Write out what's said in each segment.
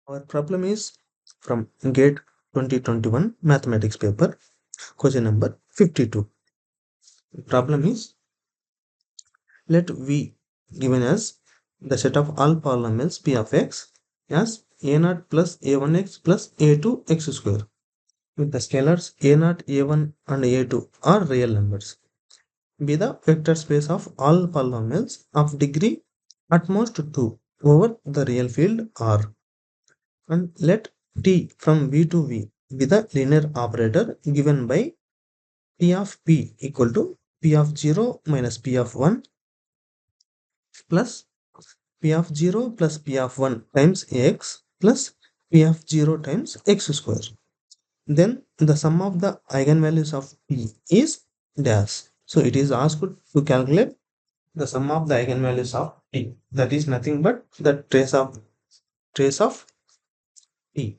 Our problem is from GATE 2021 mathematics paper, question number 52. The problem is, let V given as the set of all polynomials P of x as a0 plus a1x plus a2x square with the scalars a0, a1 and a2 are real numbers. Be the vector space of all polynomials of degree at most 2 over the real field R. And let T from V to V be the linear operator given by P of P equal to P of 0 minus P of 1 plus P of 0 plus P of 1 times x plus P of 0 times x square. Then the sum of the eigenvalues of P is dash. So it is asked to calculate the sum of the eigenvalues of P. That is nothing but the trace of P.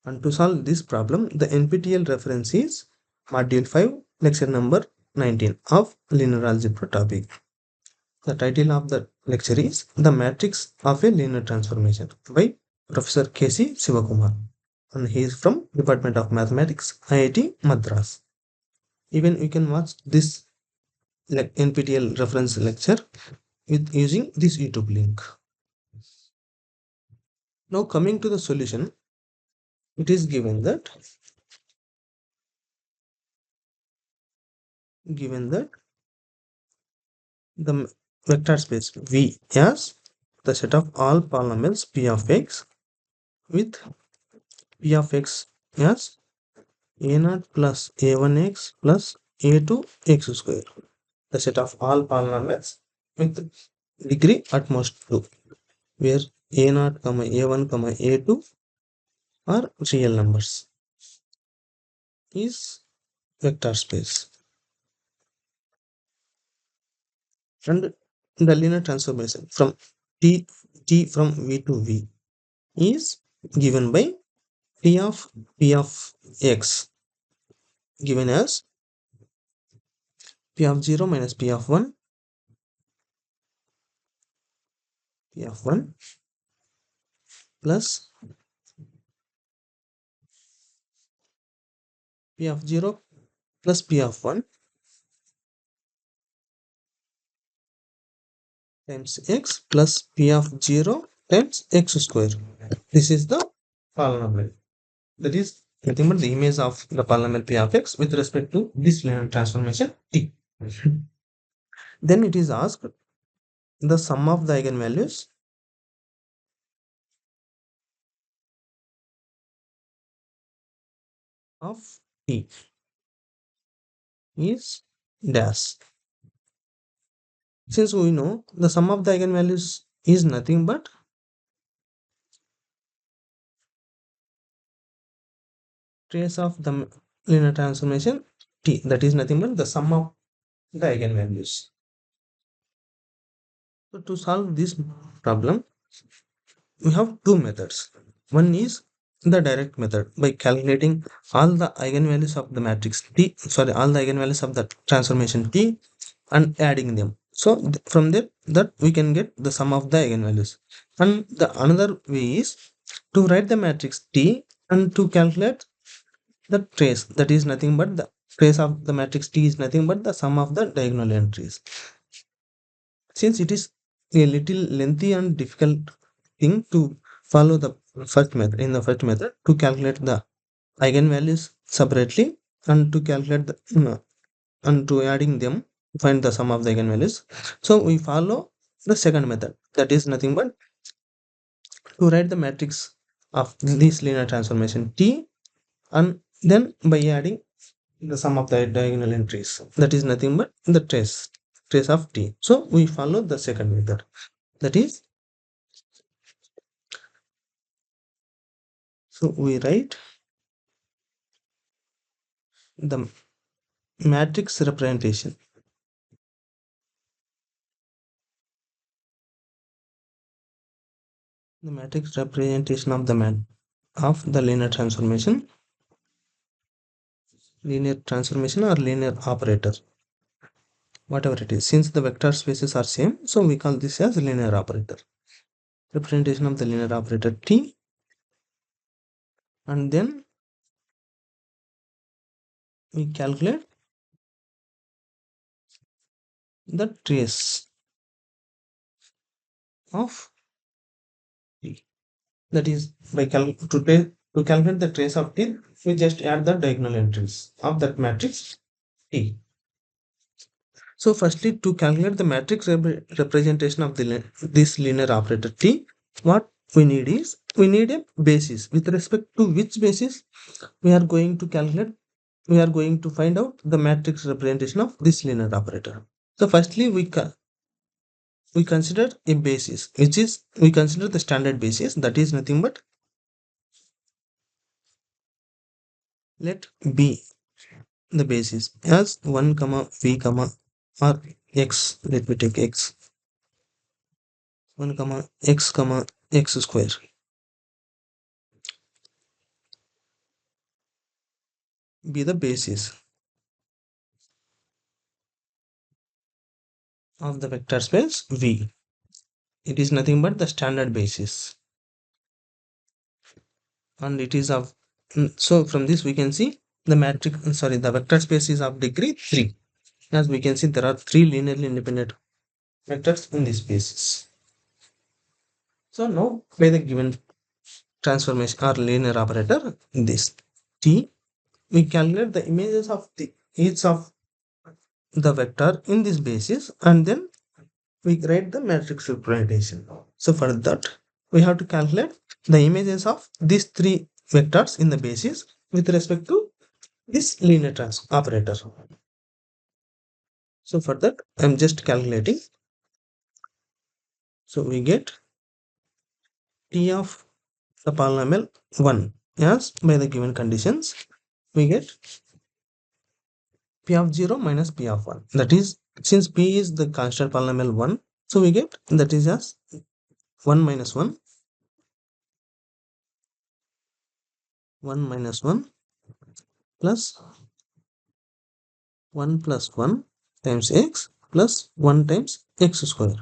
And to solve this problem, the NPTEL reference is Module 5, Lecture number 19 of Linear Algebra topic. The title of the lecture is The Matrix of a Linear Transformation by Professor K.C. Sivakumar. And he is from Department of Mathematics, IIT Madras. Even you can watch this NPTEL reference lecture with using this YouTube link. Now coming to the solution, it is given that the vector space V as the set of all polynomials P of x with P of x as a0 plus a1x plus a2x square. The set of all polynomials with degree at most 2, where a0, a1, a2 are real numbers, is vector space. And the linear transformation from T from V to V is given by P of x given as P of 0 minus P of 1 plus P of 0 plus P of 1 times x plus P of 0 times x square. This is the polynomial. That is nothing but the image of the polynomial P of x with respect to this linear transformation T. Then it is asked the sum of the eigenvalues of T is dash. Since we know the sum of the eigenvalues is nothing but trace of the linear transformation T, that is nothing but the sum of the eigenvalues. So to solve this problem, we have two methods. One is the direct method by calculating all the eigenvalues of the matrix T, all the eigenvalues of the transformation T and adding them. So from there that we can get the sum of the eigenvalues. And the another way is to write the matrix T and to calculate the trace, that is nothing but the trace of the matrix T is nothing but the sum of the diagonal entries. Since it is a little lengthy and difficult thing to follow the first method, to calculate the eigenvalues separately and to calculate the and to adding them find the sum of the eigenvalues. So we follow the second method, that is nothing but to write the matrix of this linear transformation T and then by adding the sum of the diagonal entries, that is nothing but the trace of T. So we follow the second method, that is, so we write the matrix representation of the linear transformation or linear operator whatever it is. Since the vector spaces are same, so we call this as linear operator. Representation of the linear operator T, and then we calculate the trace of T. That is by to calculate the trace of T, we just add the diagonal entries of that matrix T. So firstly, to calculate the matrix representation of this linear operator T, what we need is, we need a basis. With respect to which basis we are going to calculate, we are going to find out the matrix representation of this linear operator. So firstly, we consider a basis, which is, we consider the standard basis, that is nothing but, let B the basis as 1 comma v comma or x, let me take x, 1 comma x square, be the basis of the vector space V. It is nothing but the standard basis, and it is of, so from this we can see the matrix, sorry, the vector space is of degree 3. As we can see, there are 3 linearly independent vectors in this basis. So now by the given transformation or linear operator in this T, we calculate the images of the each of the vector in this basis, and then we write the matrix representation. So for that, we have to calculate the images of these 3 vectors in the basis with respect to this linear trans operator. So for that, I'm just calculating. So we get T of the polynomial 1 as by the given conditions, we get P of 0 minus P of 1. That is, since P is the constant polynomial 1, so we get that is as 1 minus 1, 1 minus 1 plus 1 plus 1 times x plus 1 times x square.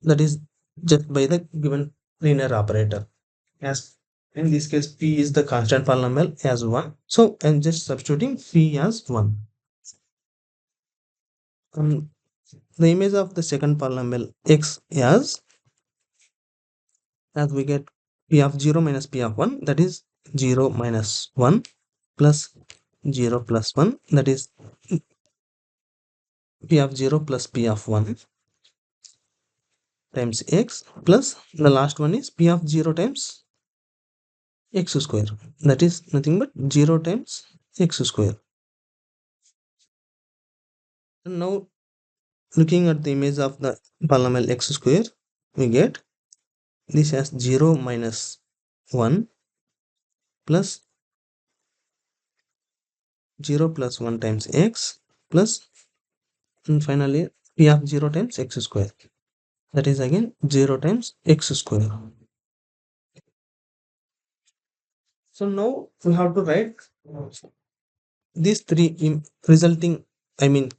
That is just by the given linear operator. As in this case, P is the constant polynomial as 1. So I'm just substituting P as 1. The image of the second polynomial x as we get P of 0 minus P of 1, that is 0 minus 1 plus 0 plus 1, that is P of 0 plus P of 1 times x, plus the last one is P of 0 times x square, that is nothing but 0 times x square. And now looking at the image of the polynomial x square, we get this as 0 minus 1 plus 0 plus 1 times x plus, and finally P of 0 times x square, that is again 0 times x square. So now we have to write these 3 resulting, I mean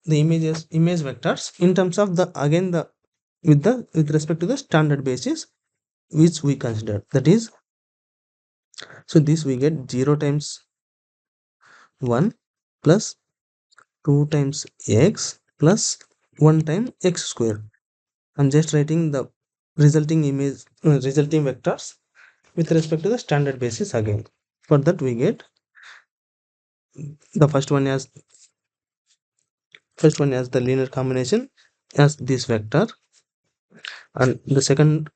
the image vectors in terms of the, again the, with respect to the standard basis which we consider, that is, so this we get 0 times 1 plus 2 times x plus 1 time x square. I'm just writing the resulting resulting vectors with respect to the standard basis again. For that we get the first one as the linear combination as this vector, and the second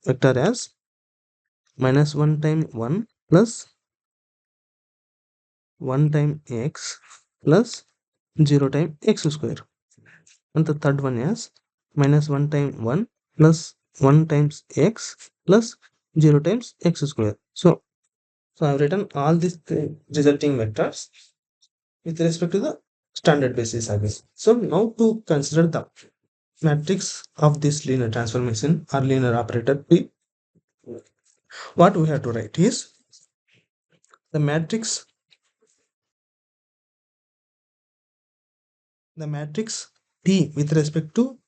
vector as minus 1 time 1 plus 1 time x plus 0 time x square, and the third one is minus 1 time 1 plus 1 times x plus 0 times x square. So I've written all these resulting vectors with respect to the standard basis again. So now to consider the matrix of this linear transformation or linear operator P, what we have to write is the matrix the matrix T with respect to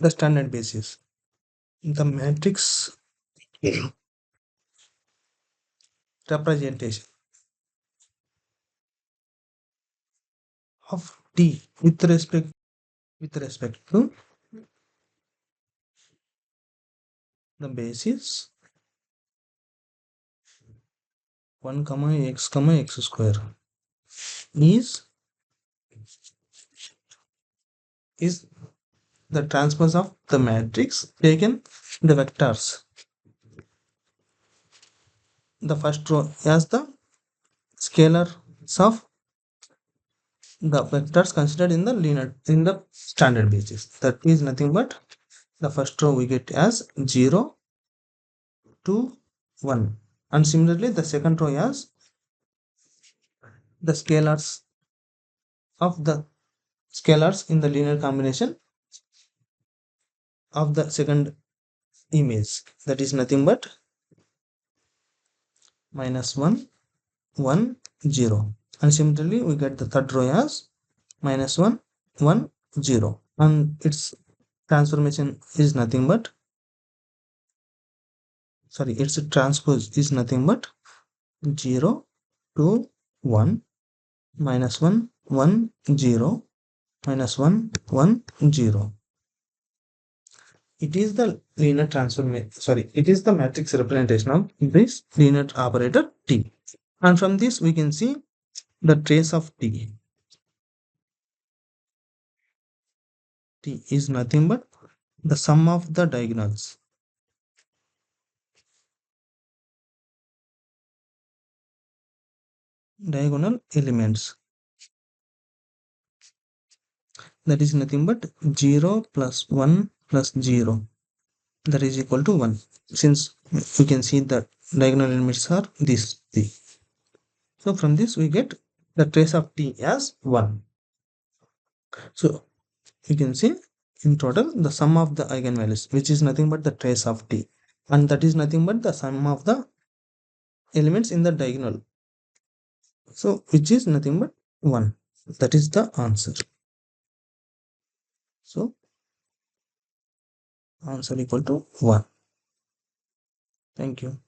the standard basis. The matrix representation of T with respect to the basis 1 comma x square is the transpose of the matrix taken the vectors. The first row as the scalars of the vectors considered in the standard basis. That is nothing but the first row we get as 0 to 1, and similarly the second row as the scalars in the linear combination of the second image, that is nothing but minus 1 1 0, and similarly we get the third row as minus 1 1 0, and its transformation is nothing but its transpose is nothing but 0 to 1 minus 1 1 0 minus 1 1 0. It is the linear transformation, it is the matrix representation of this linear operator T, and from this we can see the trace of T. T is nothing but the sum of the diagonal elements, that is nothing but 0 plus 1 plus 0, that is equal to 1, since we can see that diagonal elements are these three. So from this we get the trace of T as 1. So you can see in total the sum of the eigenvalues, which is nothing but the trace of T, and that is nothing but the sum of the elements in the diagonal, so which is nothing but 1. That is the answer. So answer equal to 1. Thank you.